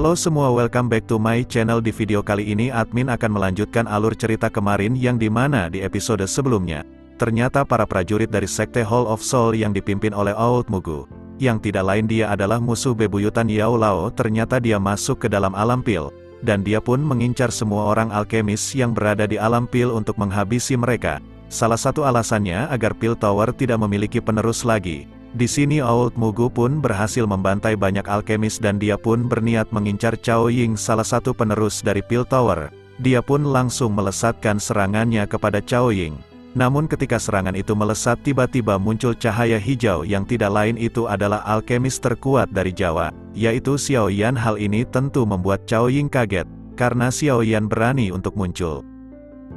Halo semua, welcome back to my channel. Di video kali ini admin akan melanjutkan alur cerita kemarin yang dimana di episode sebelumnya. Ternyata para prajurit dari sekte Hall of Soul yang dipimpin oleh Old Mugu, yang tidak lain dia adalah musuh bebuyutan Yao Lao, ternyata dia masuk ke dalam alam pil, dan dia pun mengincar semua orang alkemis yang berada di alam pil untuk menghabisi mereka. Salah satu alasannya agar Pil Tower tidak memiliki penerus lagi. Di sini Old Mugu pun berhasil membantai banyak alkemis dan dia pun berniat mengincar Cao Ying, salah satu penerus dari Pil Tower. Dia pun langsung melesatkan serangannya kepada Cao Ying. Namun ketika serangan itu melesat, tiba-tiba muncul cahaya hijau yang tidak lain itu adalah alkemis terkuat dari Jawa, yaitu Xiao Yan. Hal ini tentu membuat Cao Ying kaget, karena Xiao Yan berani untuk muncul.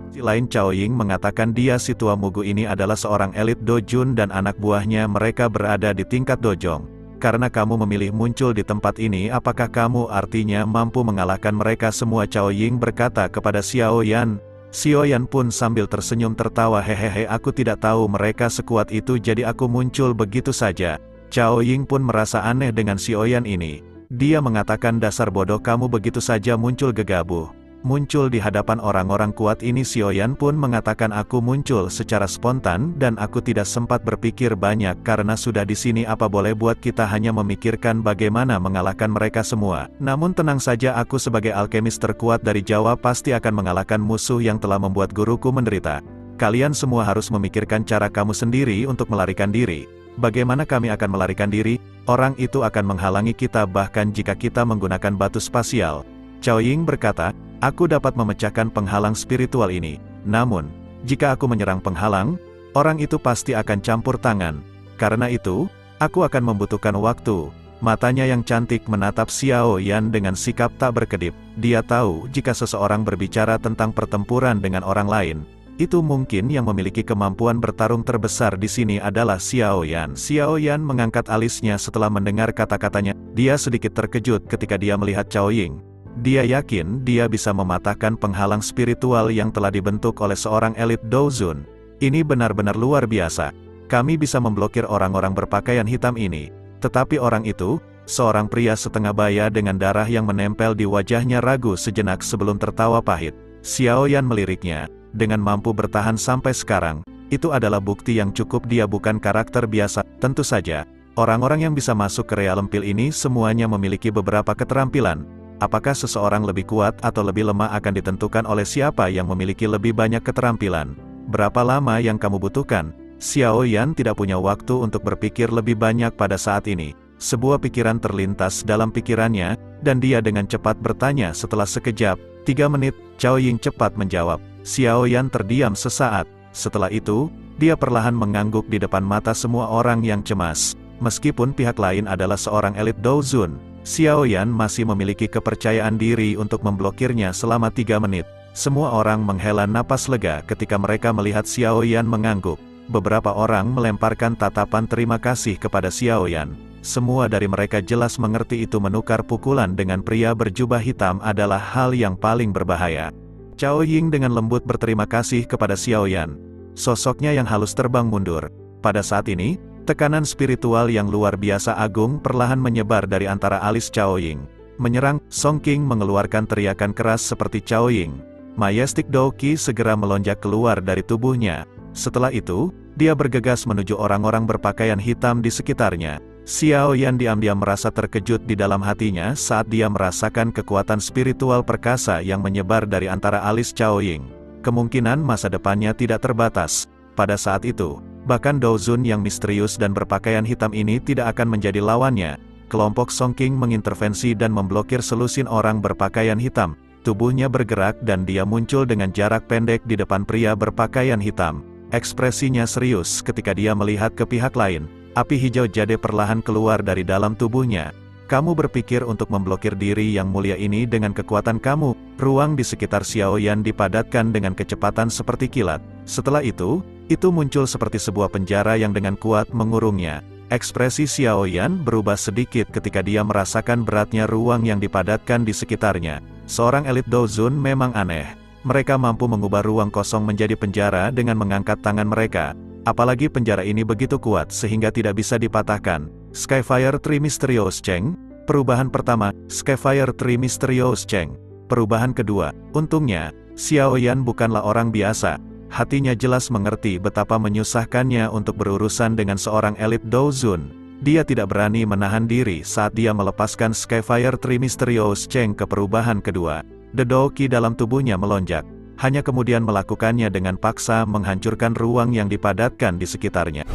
Di lain, Cao Ying mengatakan dia si tua Mugu ini adalah seorang elit dojun dan anak buahnya mereka berada di tingkat dojong. Karena kamu memilih muncul di tempat ini, apakah kamu artinya mampu mengalahkan mereka semua? Cao Ying berkata kepada Xiao Yan. Xiao Yan pun sambil tersenyum tertawa, hehehe, aku tidak tahu mereka sekuat itu jadi aku muncul begitu saja. Cao Ying pun merasa aneh dengan Xiao Yan ini. Dia mengatakan, dasar bodoh, kamu begitu saja muncul gegabah. Muncul di hadapan orang-orang kuat ini. Xiao Yan pun mengatakan, aku muncul secara spontan dan aku tidak sempat berpikir banyak karena sudah di sini, apa boleh buat kita hanya memikirkan bagaimana mengalahkan mereka semua. Namun tenang saja, aku sebagai alkemis terkuat dari Jawa pasti akan mengalahkan musuh yang telah membuat guruku menderita. Kalian semua harus memikirkan cara kamu sendiri untuk melarikan diri. Bagaimana kami akan melarikan diri? Orang itu akan menghalangi kita bahkan jika kita menggunakan batu spasial. Cao Ying berkata, aku dapat memecahkan penghalang spiritual ini. Namun, jika aku menyerang penghalang, orang itu pasti akan campur tangan. Karena itu, aku akan membutuhkan waktu. Matanya yang cantik menatap Xiao Yan dengan sikap tak berkedip. Dia tahu jika seseorang berbicara tentang pertempuran dengan orang lain, itu mungkin yang memiliki kemampuan bertarung terbesar di sini adalah Xiao Yan. Xiao Yan mengangkat alisnya setelah mendengar kata-katanya. Dia sedikit terkejut ketika dia melihat Cao Ying. Dia yakin dia bisa mematahkan penghalang spiritual yang telah dibentuk oleh seorang elit dojun. Ini benar-benar luar biasa. Kami bisa memblokir orang-orang berpakaian hitam ini. Tetapi orang itu, seorang pria setengah baya dengan darah yang menempel di wajahnya, ragu sejenak sebelum tertawa pahit. Xiao Yan meliriknya, dengan mampu bertahan sampai sekarang, itu adalah bukti yang cukup dia bukan karakter biasa. Tentu saja, orang-orang yang bisa masuk ke realm pil ini semuanya memiliki beberapa keterampilan. Apakah seseorang lebih kuat atau lebih lemah akan ditentukan oleh siapa yang memiliki lebih banyak keterampilan. Berapa lama yang kamu butuhkan? Xiao Yan tidak punya waktu untuk berpikir lebih banyak pada saat ini. Sebuah pikiran terlintas dalam pikirannya, dan dia dengan cepat bertanya setelah sekejap. 3 menit, Cao Ying cepat menjawab. Xiao Yan terdiam sesaat. Setelah itu, dia perlahan mengangguk di depan mata semua orang yang cemas. Meskipun pihak lain adalah seorang elit dojun, Xiao Yan masih memiliki kepercayaan diri untuk memblokirnya selama 3 menit. Semua orang menghela napas lega ketika mereka melihat Xiao Yan mengangguk. Beberapa orang melemparkan tatapan terima kasih kepada Xiao Yan. Semua dari mereka jelas mengerti itu menukar pukulan dengan pria berjubah hitam adalah hal yang paling berbahaya. Cao Ying dengan lembut berterima kasih kepada Xiao Yan. Sosoknya yang halus terbang mundur. Pada saat ini, tekanan spiritual yang luar biasa agung perlahan menyebar dari antara alis Cao Ying. Menyerang, Song King mengeluarkan teriakan keras seperti Cao Ying. Majestic Doki segera melonjak keluar dari tubuhnya. Setelah itu, dia bergegas menuju orang-orang berpakaian hitam di sekitarnya. Xiao Yan diam-diam merasa terkejut di dalam hatinya saat dia merasakan kekuatan spiritual perkasa yang menyebar dari antara alis Cao Ying. Kemungkinan masa depannya tidak terbatas. Pada saat itu, bahkan dojun yang misterius dan berpakaian hitam ini tidak akan menjadi lawannya. Kelompok Song King mengintervensi dan memblokir selusin orang berpakaian hitam. Tubuhnya bergerak dan dia muncul dengan jarak pendek di depan pria berpakaian hitam. Ekspresinya serius ketika dia melihat ke pihak lain. Api hijau jade perlahan keluar dari dalam tubuhnya. Kamu berpikir untuk memblokir diri yang mulia ini dengan kekuatan kamu. Ruang di sekitar Xiao Yan dipadatkan dengan kecepatan seperti kilat. Setelah itu muncul seperti sebuah penjara yang dengan kuat mengurungnya. Ekspresi Xiao Yan berubah sedikit ketika dia merasakan beratnya ruang yang dipadatkan di sekitarnya. Seorang elit dojun memang aneh. Mereka mampu mengubah ruang kosong menjadi penjara dengan mengangkat tangan mereka. Apalagi penjara ini begitu kuat sehingga tidak bisa dipatahkan. Skyfire Tree Mysterious Cheng, Perubahan pertama, Skyfire 3 Mysterious Cheng. Perubahan kedua, untungnya, Xiao Yan bukanlah orang biasa. Hatinya jelas mengerti betapa menyusahkannya untuk berurusan dengan seorang elit Doujun. Dia tidak berani menahan diri saat dia melepaskan Skyfire 3 Mysterious Cheng ke perubahan kedua. Dedouki dalam tubuhnya melonjak. Hanya kemudian melakukannya dengan paksa menghancurkan ruang yang dipadatkan di sekitarnya.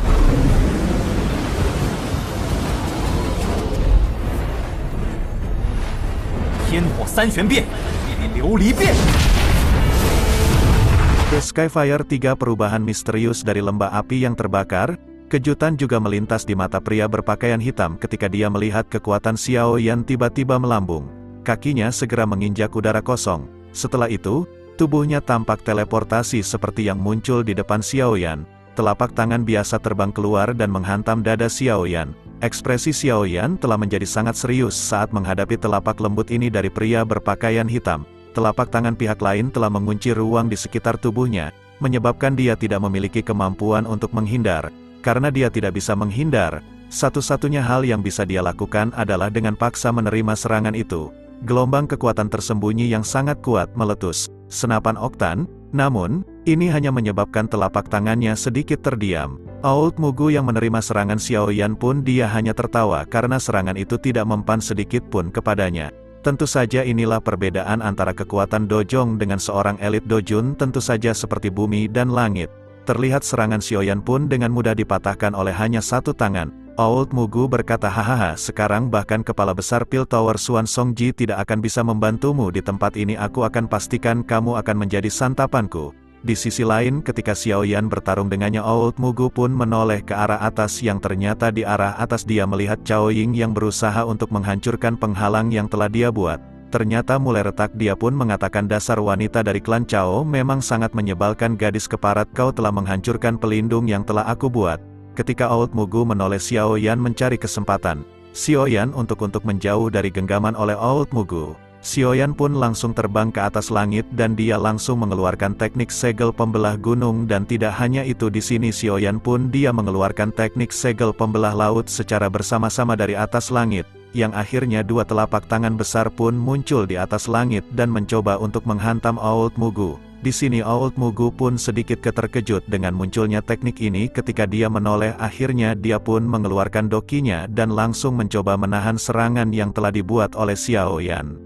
The Skyfire 3 perubahan misterius dari lembah api yang terbakar. Kejutan juga melintas di mata pria berpakaian hitam ketika dia melihat kekuatan Xiao Yan tiba-tiba melambung. Kakinya segera menginjak udara kosong. Setelah itu, tubuhnya tampak teleportasi seperti yang muncul di depan Xiao Yan. Telapak tangan biasa terbang keluar dan menghantam dada Xiao Yan. Ekspresi Xiao Yan telah menjadi sangat serius saat menghadapi telapak lembut ini dari pria berpakaian hitam. Telapak tangan pihak lain telah mengunci ruang di sekitar tubuhnya, menyebabkan dia tidak memiliki kemampuan untuk menghindar. Karena dia tidak bisa menghindar, satu-satunya hal yang bisa dia lakukan adalah dengan paksa menerima serangan itu. Gelombang kekuatan tersembunyi yang sangat kuat meletus. Senapan oktan, namun, ini hanya menyebabkan telapak tangannya sedikit terdiam. Old Mugu yang menerima serangan Xiao Yan pun dia hanya tertawa karena serangan itu tidak mempan sedikit pun kepadanya. Tentu saja inilah perbedaan antara kekuatan Dojong dengan seorang elit Dojun, tentu saja seperti bumi dan langit. Terlihat serangan Xiao Yan pun dengan mudah dipatahkan oleh hanya satu tangan. Old Mugu berkata, hahaha, sekarang bahkan kepala besar Pil Tower Xuan Songji tidak akan bisa membantumu di tempat ini. Aku akan pastikan kamu akan menjadi santapanku. Di sisi lain ketika Xiao Yan bertarung dengannya, Old Mugu pun menoleh ke arah atas yang ternyata di arah atas dia melihat Cao Ying yang berusaha untuk menghancurkan penghalang yang telah dia buat. Ternyata mulai retak dia pun mengatakan, dasar wanita dari klan Cao memang sangat menyebalkan, gadis keparat, kau telah menghancurkan pelindung yang telah aku buat. Ketika Old Mugu menoleh, Xiao Yan mencari kesempatan Xiao Yan untuk menjauh dari genggaman oleh Old Mugu. Xiao Yan pun langsung terbang ke atas langit dan dia langsung mengeluarkan teknik segel pembelah gunung, dan tidak hanya itu, di sini Xiao Yan pun dia mengeluarkan teknik segel pembelah laut secara bersama-sama dari atas langit, yang akhirnya dua telapak tangan besar pun muncul di atas langit dan mencoba untuk menghantam Old Mugu. Di sini Old Mugu pun sedikit terkejut dengan munculnya teknik ini. Ketika dia menoleh, akhirnya dia pun mengeluarkan dokinya dan langsung mencoba menahan serangan yang telah dibuat oleh Xiao Yan.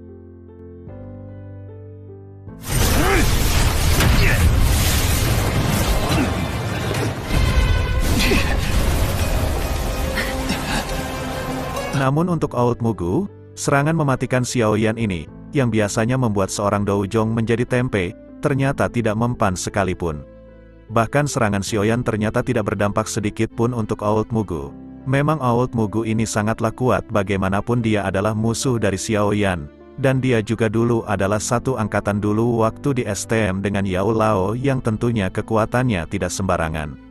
Namun untuk Old Mugu, serangan mematikan Xiao Yan ini, yang biasanya membuat seorang Doujong menjadi tempe, ternyata tidak mempan sekalipun. Bahkan serangan Xiao Yan ternyata tidak berdampak sedikit pun untuk Old Mugu. Memang Old Mugu ini sangatlah kuat, bagaimanapun dia adalah musuh dari Xiao Yan. Dan dia juga dulu adalah satu angkatan dulu waktu di STM dengan Yao Lao yang tentunya kekuatannya tidak sembarangan.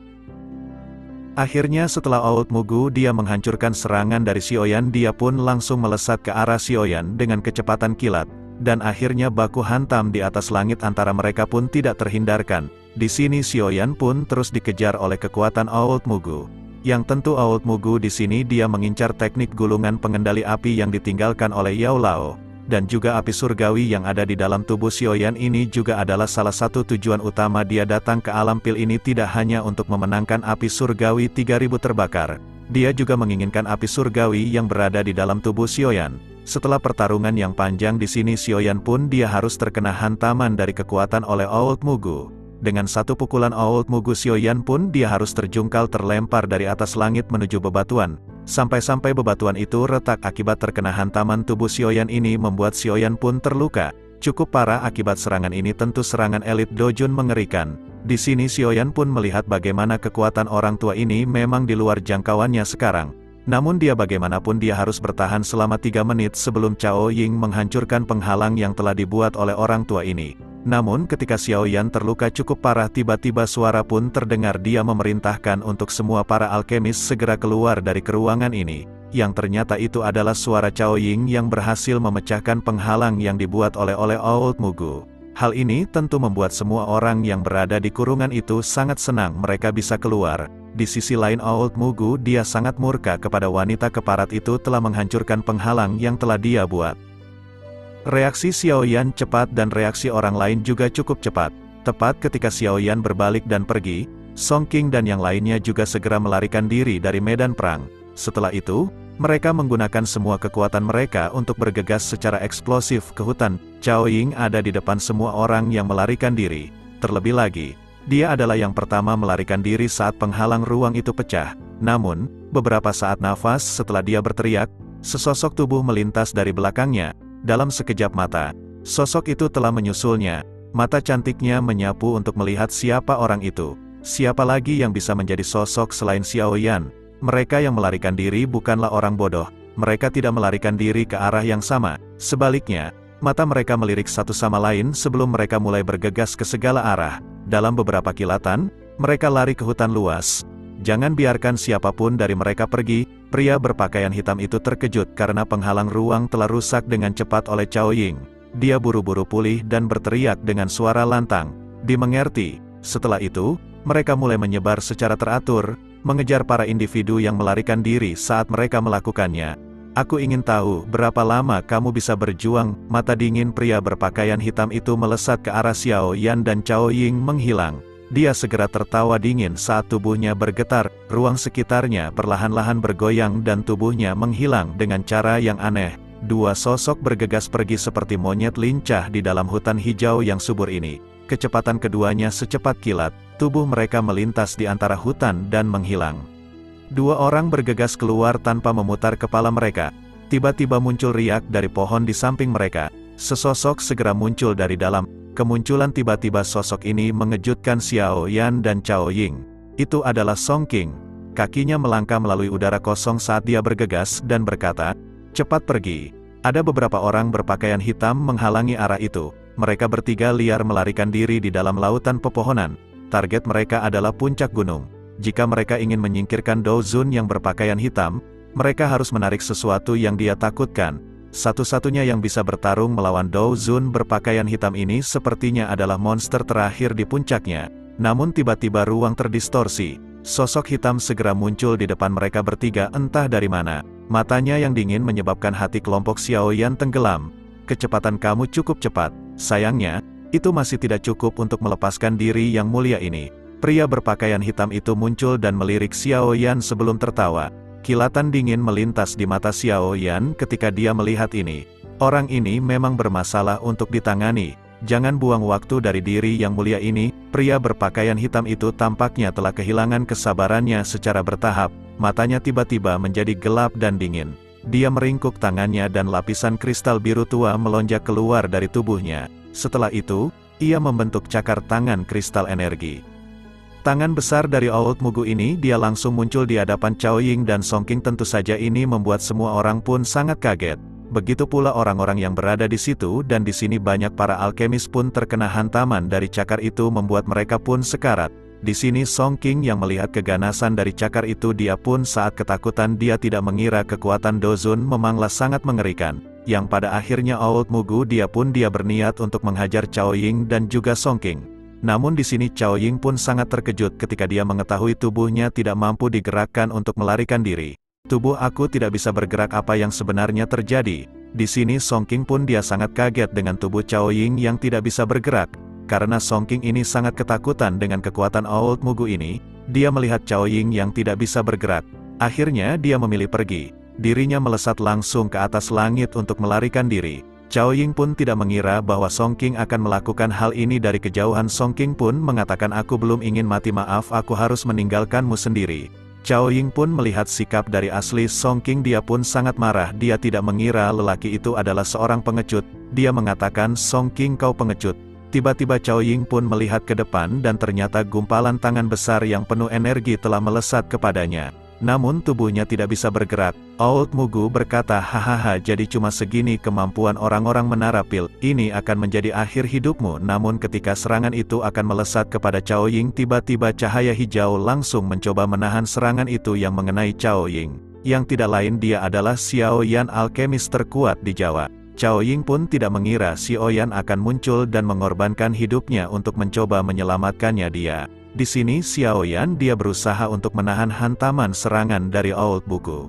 Akhirnya setelah Old Mugu dia menghancurkan serangan dari Xiao Yan, dia pun langsung melesat ke arah Xiao Yan dengan kecepatan kilat, dan akhirnya baku hantam di atas langit antara mereka pun tidak terhindarkan. Di sini Xiao Yan pun terus dikejar oleh kekuatan Old Mugu. Yang tentu Old Mugu di sini dia mengincar teknik gulungan pengendali api yang ditinggalkan oleh Yao Lao. Dan juga api surgawi yang ada di dalam tubuh Xiao Yan ini juga adalah salah satu tujuan utama dia datang ke alam pil ini, tidak hanya untuk memenangkan api surgawi 3000 terbakar. Dia juga menginginkan api surgawi yang berada di dalam tubuh Xiao Yan. Setelah pertarungan yang panjang di sini, Xiao Yan pun dia harus terkena hantaman dari kekuatan oleh Old Mugu. Dengan satu pukulan Old Mugu, Xiao Yan pun dia harus terjungkal terlempar dari atas langit menuju bebatuan. Sampai-sampai bebatuan itu retak akibat terkena hantaman tubuh Xiao Yan ini, membuat Xiao Yan pun terluka. Cukup parah akibat serangan ini, tentu serangan elit Dojun mengerikan. Di sini Xiao Yan pun melihat bagaimana kekuatan orang tua ini memang di luar jangkauannya sekarang. Namun dia bagaimanapun dia harus bertahan selama 3 menit sebelum Cao Ying menghancurkan penghalang yang telah dibuat oleh orang tua ini. Namun ketika Xiao Yan terluka cukup parah, tiba-tiba suara pun terdengar, dia memerintahkan untuk semua para alkemis segera keluar dari keruangan ini. Yang ternyata itu adalah suara Cao Ying yang berhasil memecahkan penghalang yang dibuat oleh Old Mugu. Hal ini tentu membuat semua orang yang berada di kurungan itu sangat senang mereka bisa keluar. Di sisi lain Old Mugu dia sangat murka kepada wanita keparat itu telah menghancurkan penghalang yang telah dia buat. Reaksi Xiao Yan cepat dan reaksi orang lain juga cukup cepat. Tepat ketika Xiao Yan berbalik dan pergi, Song King dan yang lainnya juga segera melarikan diri dari medan perang. Setelah itu, mereka menggunakan semua kekuatan mereka untuk bergegas secara eksplosif ke hutan. Cao Ying ada di depan semua orang yang melarikan diri. Terlebih lagi, dia adalah yang pertama melarikan diri saat penghalang ruang itu pecah. Namun, beberapa saat nafas setelah dia berteriak, sesosok tubuh melintas dari belakangnya. Dalam sekejap mata, sosok itu telah menyusulnya. Mata cantiknya menyapu untuk melihat siapa orang itu. Siapa lagi yang bisa menjadi sosok selain Xiao Yan? Mereka yang melarikan diri bukanlah orang bodoh. Mereka tidak melarikan diri ke arah yang sama. Sebaliknya, mata mereka melirik satu sama lain sebelum mereka mulai bergegas ke segala arah. Dalam beberapa kilatan, mereka lari ke hutan luas. Jangan biarkan siapapun dari mereka pergi. Pria berpakaian hitam itu terkejut karena penghalang ruang telah rusak dengan cepat oleh Cao Ying. Dia buru-buru pulih dan berteriak dengan suara lantang. Dimengerti. Setelah itu, mereka mulai menyebar secara teratur, mengejar para individu yang melarikan diri saat mereka melakukannya. Aku ingin tahu berapa lama kamu bisa berjuang. Mata dingin pria berpakaian hitam itu melesat ke arah Xiao Yan dan Cao Ying menghilang. Dia segera tertawa dingin saat tubuhnya bergetar, ruang sekitarnya perlahan-lahan bergoyang dan tubuhnya menghilang dengan cara yang aneh. Dua sosok bergegas pergi seperti monyet lincah di dalam hutan hijau yang subur ini. Kecepatan keduanya secepat kilat, tubuh mereka melintas di antara hutan dan menghilang. Dua orang bergegas keluar tanpa memutar kepala mereka. Tiba-tiba muncul riak dari pohon di samping mereka. Sesosok segera muncul dari dalam. Kemunculan tiba-tiba sosok ini mengejutkan Xiao Yan dan Cao Ying. Itu adalah Song King. Kakinya melangkah melalui udara kosong saat dia bergegas dan berkata, "Cepat pergi." Ada beberapa orang berpakaian hitam menghalangi arah itu. Mereka bertiga liar melarikan diri di dalam lautan pepohonan. Target mereka adalah puncak gunung. Jika mereka ingin menyingkirkan Dou Zun yang berpakaian hitam, mereka harus menarik sesuatu yang dia takutkan. Satu-satunya yang bisa bertarung melawan Dou Zun berpakaian hitam ini sepertinya adalah monster terakhir di puncaknya. Namun tiba-tiba ruang terdistorsi. Sosok hitam segera muncul di depan mereka bertiga entah dari mana. Matanya yang dingin menyebabkan hati kelompok Xiao Yan tenggelam. Kecepatan kamu cukup cepat. Sayangnya, itu masih tidak cukup untuk melepaskan diri yang mulia ini. Pria berpakaian hitam itu muncul dan melirik Xiao Yan sebelum tertawa. Kilatan dingin melintas di mata Xiao Yan ketika dia melihat ini. Orang ini memang bermasalah untuk ditangani. Jangan buang waktu dari diri yang mulia ini. Pria berpakaian hitam itu tampaknya telah kehilangan kesabarannya secara bertahap. Matanya tiba-tiba menjadi gelap dan dingin. Dia meringkuk tangannya dan lapisan kristal biru tua melonjak keluar dari tubuhnya. Setelah itu, ia membentuk cakar tangan kristal energi. Tangan besar dari Old Mugu ini dia langsung muncul di hadapan Cao Ying dan Song King. Tentu saja ini membuat semua orang pun sangat kaget. Begitu pula orang-orang yang berada di situ dan di sini banyak para alkemis pun terkena hantaman dari cakar itu membuat mereka pun sekarat. Di sini Song King yang melihat keganasan dari cakar itu dia pun saat ketakutan dia tidak mengira kekuatan Dou Zun memanglah sangat mengerikan. Yang pada akhirnya Old Mugu dia berniat untuk menghajar Cao Ying dan juga Song King. Namun di sini Cao Ying pun sangat terkejut ketika dia mengetahui tubuhnya tidak mampu digerakkan untuk melarikan diri. Tubuh aku tidak bisa bergerak, apa yang sebenarnya terjadi? Di sini Song King pun dia sangat kaget dengan tubuh Cao Ying yang tidak bisa bergerak. Karena Song King ini sangat ketakutan dengan kekuatan Old Mugu ini, dia melihat Cao Ying yang tidak bisa bergerak. Akhirnya dia memilih pergi. Dirinya melesat langsung ke atas langit untuk melarikan diri. Cao Ying pun tidak mengira bahwa Song King akan melakukan hal ini dari kejauhan. Song King pun mengatakan, "Aku belum ingin mati, maaf, aku harus meninggalkanmu sendiri." Cao Ying pun melihat sikap dari asli Song King, dia pun sangat marah. Dia tidak mengira lelaki itu adalah seorang pengecut. Dia mengatakan, "Song King, kau pengecut." Tiba-tiba Cao Ying pun melihat ke depan dan ternyata gumpalan tangan besar yang penuh energi telah melesat kepadanya. Namun tubuhnya tidak bisa bergerak. Old Mugu berkata, "Hahaha, jadi cuma segini kemampuan orang-orang Menara Pil, ini akan menjadi akhir hidupmu." Namun ketika serangan itu akan melesat kepada Cao Ying, tiba-tiba cahaya hijau langsung mencoba menahan serangan itu yang mengenai Cao Ying. Yang tidak lain dia adalah Xiao Yan, alkemis terkuat di Jawa. Cao Ying pun tidak mengira Xiao Yan akan muncul dan mengorbankan hidupnya untuk mencoba menyelamatkannya dia. Di sini Xiao Yan dia berusaha untuk menahan hantaman serangan dari Old Mugu.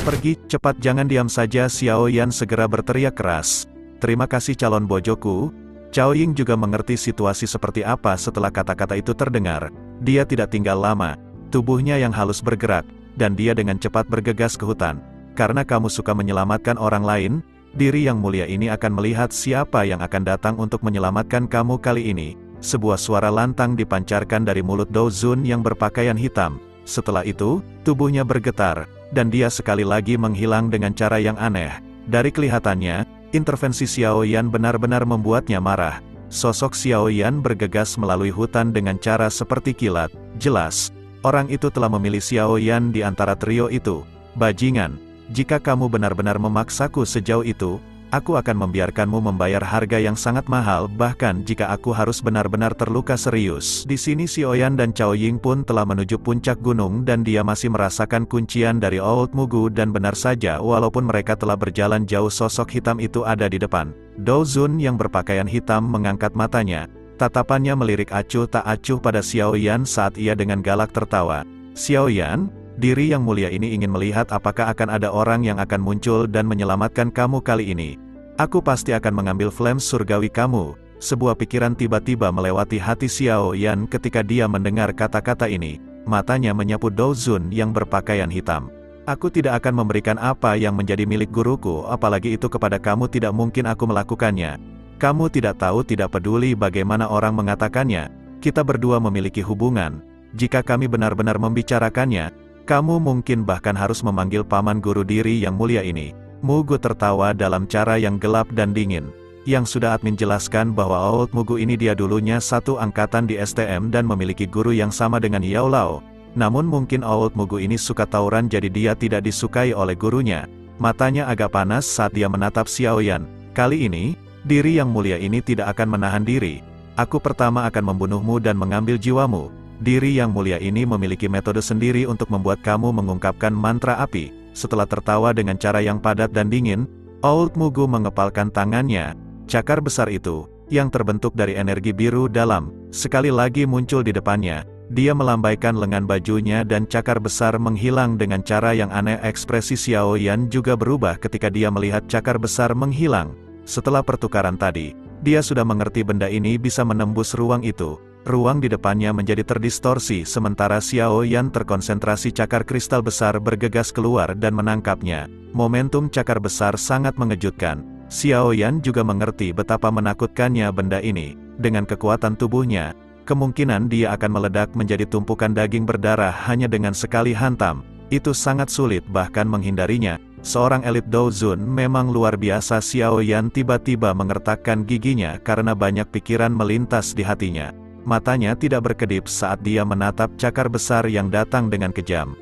Pergi, cepat, jangan diam saja, Xiao Yan segera berteriak keras. Terima kasih calon bojoku. Cao Ying juga mengerti situasi seperti apa setelah kata-kata itu terdengar. Dia tidak tinggal lama. Tubuhnya yang halus bergerak, dan dia dengan cepat bergegas ke hutan. Karena kamu suka menyelamatkan orang lain, diri yang mulia ini akan melihat siapa yang akan datang untuk menyelamatkan kamu kali ini. Sebuah suara lantang dipancarkan dari mulut Dou Zun yang berpakaian hitam. Setelah itu, tubuhnya bergetar, dan dia sekali lagi menghilang dengan cara yang aneh. Dari kelihatannya, intervensi Xiao Yan benar-benar membuatnya marah. Sosok Xiao Yan bergegas melalui hutan dengan cara seperti kilat. Jelas, orang itu telah memilih Xiao Yan di antara trio itu. Bajingan, jika kamu benar-benar memaksaku sejauh itu, aku akan membiarkanmu membayar harga yang sangat mahal, bahkan jika aku harus benar-benar terluka serius. Di sini Xiao Yan dan Cao Ying pun telah menuju puncak gunung dan dia masih merasakan kuncian dari Old Mugu dan benar saja walaupun mereka telah berjalan jauh sosok hitam itu ada di depan. Dou Zun yang berpakaian hitam mengangkat matanya, tatapannya melirik acuh tak acuh pada Xiao Yan saat ia dengan galak tertawa. Xiao Yan, diri yang mulia ini ingin melihat apakah akan ada orang yang akan muncul dan menyelamatkan kamu kali ini. Aku pasti akan mengambil flames surgawi kamu. Sebuah pikiran tiba-tiba melewati hati Xiao Yan ketika dia mendengar kata-kata ini. Matanya menyapu Dou Zun yang berpakaian hitam. Aku tidak akan memberikan apa yang menjadi milik guruku, apalagi itu kepada kamu, tidak mungkin aku melakukannya. Kamu tidak tahu, tidak peduli bagaimana orang mengatakannya. Kita berdua memiliki hubungan. Jika kami benar-benar membicarakannya, kamu mungkin bahkan harus memanggil paman guru diri yang mulia ini. Mugu tertawa dalam cara yang gelap dan dingin. Yang sudah admin jelaskan bahwa Old Mugu ini dia dulunya satu angkatan di STM dan memiliki guru yang sama dengan Yao Lao. Namun mungkin Old Mugu ini suka tawuran jadi dia tidak disukai oleh gurunya. Matanya agak panas saat dia menatap Xiao Yan. Kali ini, diri yang mulia ini tidak akan menahan diri. Aku pertama akan membunuhmu dan mengambil jiwamu. Diri yang mulia ini memiliki metode sendiri untuk membuat kamu mengungkapkan mantra api. Setelah tertawa dengan cara yang padat dan dingin, Old Mugu mengepalkan tangannya. Cakar besar itu, yang terbentuk dari energi biru dalam, sekali lagi muncul di depannya. Dia melambaikan lengan bajunya dan cakar besar menghilang dengan cara yang aneh. Ekspresi Xiao Yan juga berubah ketika dia melihat cakar besar menghilang. Setelah pertukaran tadi, dia sudah mengerti benda ini bisa menembus ruang itu. Ruang di depannya menjadi terdistorsi sementara Xiao Yan terkonsentrasi. Cakar kristal besar bergegas keluar dan menangkapnya. Momentum cakar besar sangat mengejutkan. Xiao Yan juga mengerti betapa menakutkannya benda ini. Dengan kekuatan tubuhnya, kemungkinan dia akan meledak menjadi tumpukan daging berdarah hanya dengan sekali hantam. Itu sangat sulit bahkan menghindarinya. Seorang elit Dou Zun memang luar biasa. Xiao Yan tiba-tiba mengertakkan giginya karena banyak pikiran melintas di hatinya. Matanya tidak berkedip saat dia menatap cakar besar yang datang dengan kejam.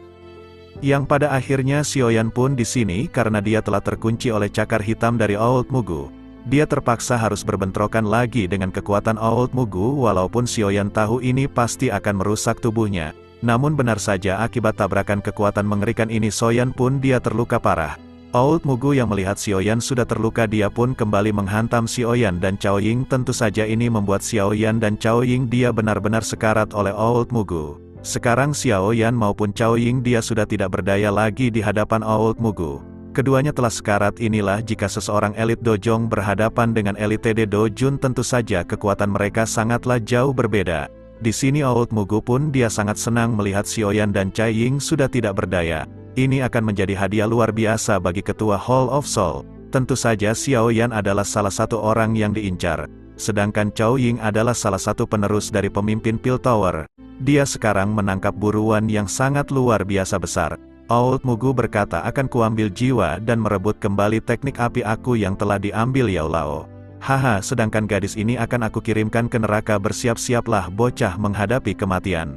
Yang pada akhirnya Xiao Yan pun di sini karena dia telah terkunci oleh cakar hitam dari Old Mugu. Dia terpaksa harus berbentrokan lagi dengan kekuatan Old Mugu walaupun Xiao Yan tahu ini pasti akan merusak tubuhnya. Namun benar saja akibat tabrakan kekuatan mengerikan ini Xiao Yan pun dia terluka parah. Old Mugu yang melihat Xiao Yan sudah terluka dia pun kembali menghantam Xiao Yan dan Cao Ying. Tentu saja ini membuat Xiao Yan dan Cao Ying dia benar-benar sekarat oleh Old Mugu. Sekarang Xiao Yan maupun Cao Ying dia sudah tidak berdaya lagi di hadapan Old Mugu. Keduanya telah sekarat. Inilah jika seseorang elit Dojong berhadapan dengan elit TD Dojun, tentu saja kekuatan mereka sangatlah jauh berbeda. Di sini Old Mugu pun dia sangat senang melihat Xiao Yan dan Cai Ying sudah tidak berdaya. Ini akan menjadi hadiah luar biasa bagi ketua Hall of Soul. Tentu saja Xiao Yan adalah salah satu orang yang diincar. Sedangkan Cao Ying adalah salah satu penerus dari pemimpin Pil Tower. Dia sekarang menangkap buruan yang sangat luar biasa besar. Old Mugu berkata, akan kuambil jiwa dan merebut kembali teknik api aku yang telah diambil Yao Lao. Haha, sedangkan gadis ini akan aku kirimkan ke neraka. Bersiap-siaplah bocah menghadapi kematian.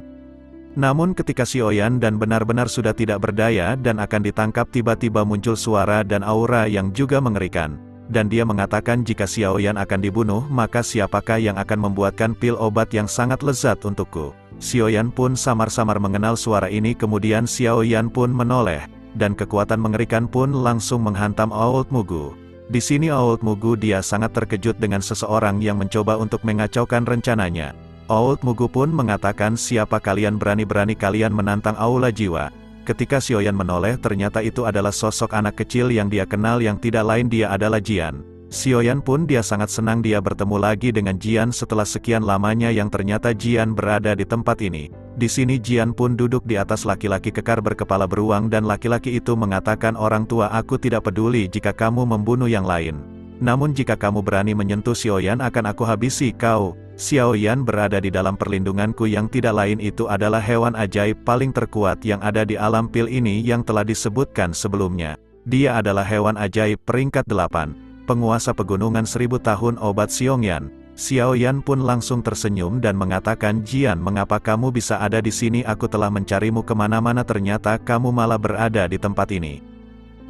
Namun ketika Xiao Yan dan benar-benar sudah tidak berdaya dan akan ditangkap, tiba-tiba muncul suara dan aura yang juga mengerikan. Dan dia mengatakan jika Xiao Yan akan dibunuh, maka siapakah yang akan membuatkan pil obat yang sangat lezat untukku? Xiao Yan pun samar-samar mengenal suara ini, kemudian Xiao Yan pun menoleh, dan kekuatan mengerikan pun langsung menghantam Old Mugu. Di sini Old Mugu dia sangat terkejut dengan seseorang yang mencoba untuk mengacaukan rencananya. Old Mugu pun mengatakan siapa kalian berani-berani kalian menantang Aula Jiwa. Ketika Xiaoyan menoleh ternyata itu adalah sosok anak kecil yang dia kenal yang tidak lain dia adalah Jian. Xiaoyan pun dia sangat senang dia bertemu lagi dengan Jian setelah sekian lamanya yang ternyata Jian berada di tempat ini. Di sini Jian pun duduk di atas laki-laki kekar berkepala beruang dan laki-laki itu mengatakan orang tua aku tidak peduli jika kamu membunuh yang lain. Namun jika kamu berani menyentuh Xiaoyan akan aku habisi kau. Xiaoyan berada di dalam perlindunganku yang tidak lain itu adalah hewan ajaib paling terkuat yang ada di alam pil ini yang telah disebutkan sebelumnya. Dia adalah hewan ajaib peringkat 8. Penguasa pegunungan 1000 tahun obat Xiaoyan. Xiaoyan pun langsung tersenyum dan mengatakan Jian mengapa kamu bisa ada di sini aku telah mencarimu kemana-mana ternyata kamu malah berada di tempat ini.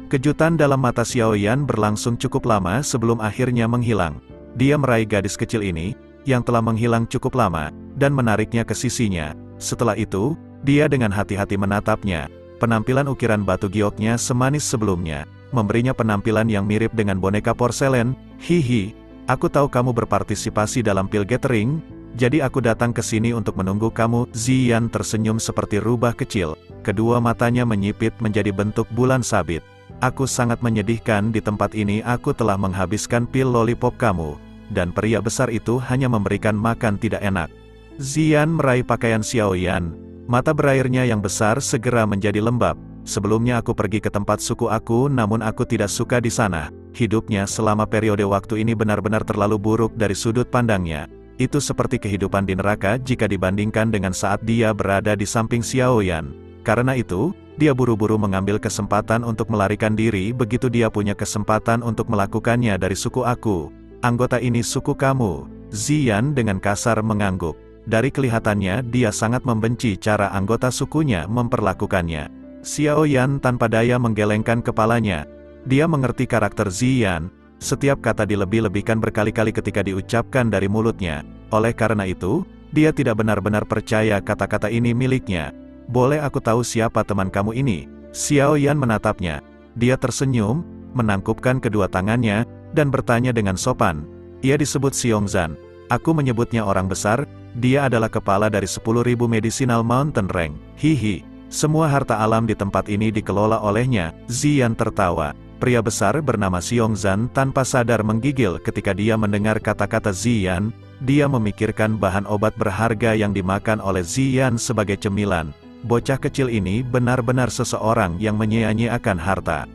Kejutan dalam mata Xiaoyan berlangsung cukup lama sebelum akhirnya menghilang. Dia meraih gadis kecil ini, yang telah menghilang cukup lama, dan menariknya ke sisinya. Setelah itu, dia dengan hati-hati menatapnya. Penampilan ukiran batu gioknya semanis sebelumnya. Memberinya penampilan yang mirip dengan boneka porselen. Hihi, aku tahu kamu berpartisipasi dalam pil gathering, jadi aku datang ke sini untuk menunggu kamu. Ziyan tersenyum seperti rubah kecil, kedua matanya menyipit menjadi bentuk bulan sabit. Aku sangat menyedihkan di tempat ini aku telah menghabiskan pil lollipop kamu, dan pria besar itu hanya memberikan makan tidak enak. Ziyan meraih pakaian Xiaoyan, mata berairnya yang besar segera menjadi lembab. Sebelumnya aku pergi ke tempat suku aku namun aku tidak suka di sana. Hidupnya selama periode waktu ini benar-benar terlalu buruk dari sudut pandangnya. Itu seperti kehidupan di neraka jika dibandingkan dengan saat dia berada di samping Xiaoyan. Karena itu, dia buru-buru mengambil kesempatan untuk melarikan diri begitu dia punya kesempatan untuk melakukannya dari suku aku. Anggota ini suku kamu. Ziyan dengan kasar mengangguk. Dari kelihatannya dia sangat membenci cara anggota sukunya memperlakukannya. Xiaoyan tanpa daya menggelengkan kepalanya. Dia mengerti karakter Ziyan. Setiap kata dilebih-lebihkan berkali-kali ketika diucapkan dari mulutnya. Oleh karena itu, dia tidak benar-benar percaya kata-kata ini miliknya. Boleh aku tahu siapa teman kamu ini? Xiaoyan menatapnya. Dia tersenyum, menangkupkan kedua tangannya, dan bertanya dengan sopan. Ia disebut Xiongzan. Aku menyebutnya orang besar, dia adalah kepala dari 10.000 Medicinal Mountain Rank. Hihi. Semua harta alam di tempat ini dikelola olehnya. Ziyan tertawa. Pria besar bernama Xiongzan tanpa sadar menggigil ketika dia mendengar kata-kata Ziyan. Dia memikirkan bahan obat berharga yang dimakan oleh Ziyan sebagai cemilan. Bocah kecil ini benar-benar seseorang yang menyia-nyiakan harta.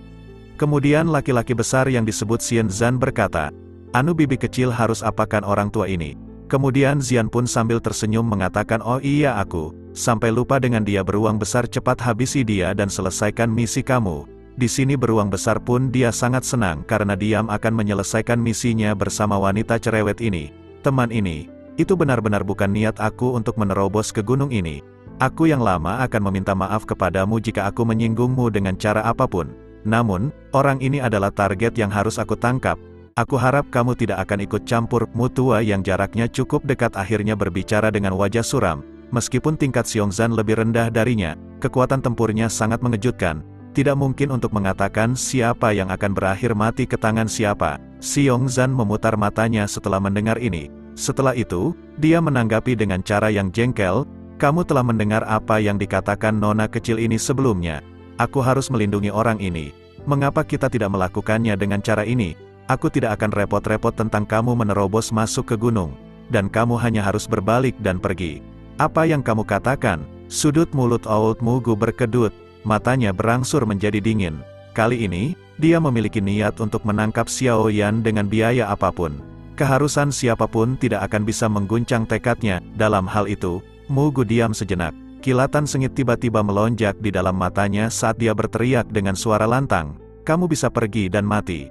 Kemudian laki-laki besar yang disebut Xiongzan berkata, "Anu bibi kecil harus apakan orang tua ini?" Kemudian Ziyan pun sambil tersenyum mengatakan oh iya aku, sampai lupa dengan dia beruang besar cepat habisi dia dan selesaikan misi kamu. Di sini beruang besar pun dia sangat senang karena diam akan menyelesaikan misinya bersama wanita cerewet ini. Teman ini, itu benar-benar bukan niat aku untuk menerobos ke gunung ini. Aku yang lama akan meminta maaf kepadamu jika aku menyinggungmu dengan cara apapun. Namun, orang ini adalah target yang harus aku tangkap. Aku harap kamu tidak akan ikut campur. Mutua yang jaraknya cukup dekat akhirnya berbicara dengan wajah suram. Meskipun tingkat Xiongzan lebih rendah darinya, kekuatan tempurnya sangat mengejutkan. Tidak mungkin untuk mengatakan siapa yang akan berakhir mati ke tangan siapa. Xiongzan memutar matanya setelah mendengar ini. Setelah itu, dia menanggapi dengan cara yang jengkel, kamu telah mendengar apa yang dikatakan nona kecil ini sebelumnya. Aku harus melindungi orang ini. Mengapa kita tidak melakukannya dengan cara ini? Aku tidak akan repot-repot tentang kamu menerobos masuk ke gunung. Dan kamu hanya harus berbalik dan pergi. Apa yang kamu katakan? Sudut mulut Old Mugu berkedut. Matanya berangsur menjadi dingin. Kali ini, dia memiliki niat untuk menangkap Xiaoyan dengan biaya apapun. Keharusan siapapun tidak akan bisa mengguncang tekadnya. Dalam hal itu, Mugu diam sejenak. Kilatan sengit tiba-tiba melonjak di dalam matanya saat dia berteriak dengan suara lantang. Kamu bisa pergi dan mati.